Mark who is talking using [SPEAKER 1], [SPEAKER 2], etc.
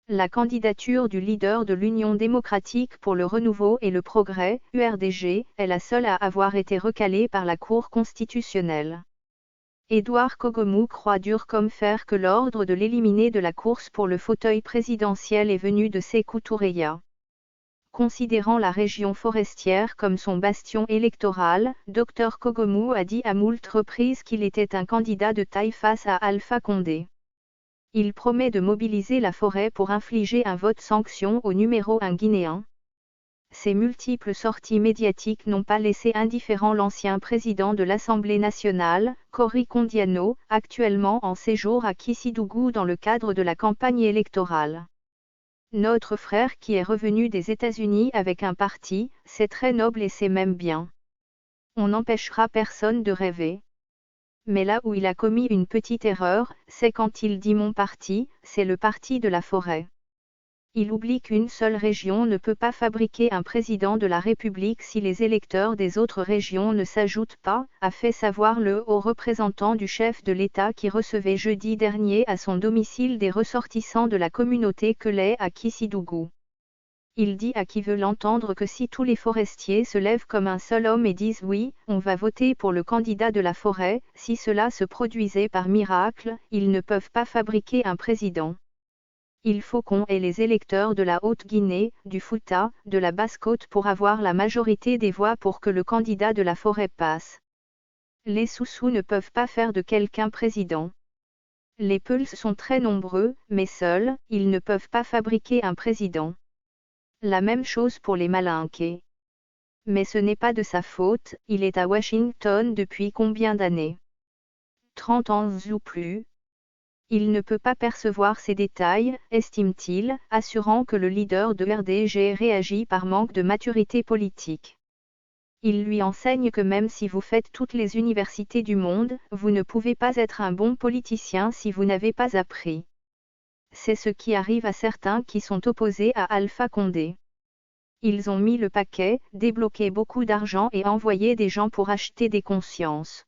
[SPEAKER 1] La candidature du leader de l'Union démocratique pour le renouveau et le progrès, URDG, est la seule à avoir été recalée par la Cour constitutionnelle. Édouard Kogomou croit dur comme fer que l'ordre de l'éliminer de la course pour le fauteuil présidentiel est venu de Sékou Toureya. Considérant la région forestière comme son bastion électoral, Dr Kogomou a dit à moult reprises qu'il était un candidat de taille face à Alpha Condé. Il promet de mobiliser la forêt pour infliger un vote sanction au numéro 1 guinéen. Ces multiples sorties médiatiques n'ont pas laissé indifférent l'ancien président de l'Assemblée nationale, Cory Kondiano, actuellement en séjour à Kissidougou dans le cadre de la campagne électorale. Notre frère qui est revenu des États-Unis avec un parti, c'est très noble et c'est même bien. On n'empêchera personne de rêver. Mais là où il a commis une petite erreur, c'est quand il dit mon parti, c'est le parti de la forêt. Il oublie qu'une seule région ne peut pas fabriquer un président de la République si les électeurs des autres régions ne s'ajoutent pas, a fait savoir le haut représentant du chef de l'État qui recevait jeudi dernier à son domicile des ressortissants de la communauté Kelé à Kissidougou. Il dit à qui veut l'entendre que si tous les forestiers se lèvent comme un seul homme et disent oui, on va voter pour le candidat de la forêt, si cela se produisait par miracle, ils ne peuvent pas fabriquer un président. Il faut qu'on ait les électeurs de la Haute-Guinée, du Fouta, de la Basse-Côte pour avoir la majorité des voix pour que le candidat de la forêt passe. Les Soussous ne peuvent pas faire de quelqu'un président. Les Peuls sont très nombreux, mais seuls, ils ne peuvent pas fabriquer un président. La même chose pour les Malinqués. Mais ce n'est pas de sa faute, il est à Washington depuis combien d'années? 30 ans ou plus. Il ne peut pas percevoir ces détails, estime-t-il, assurant que le leader de RDG réagit par manque de maturité politique. Il lui enseigne que même si vous faites toutes les universités du monde, vous ne pouvez pas être un bon politicien si vous n'avez pas appris. C'est ce qui arrive à certains qui sont opposés à Alpha Condé. Ils ont mis le paquet, débloqué beaucoup d'argent et envoyé des gens pour acheter des consciences.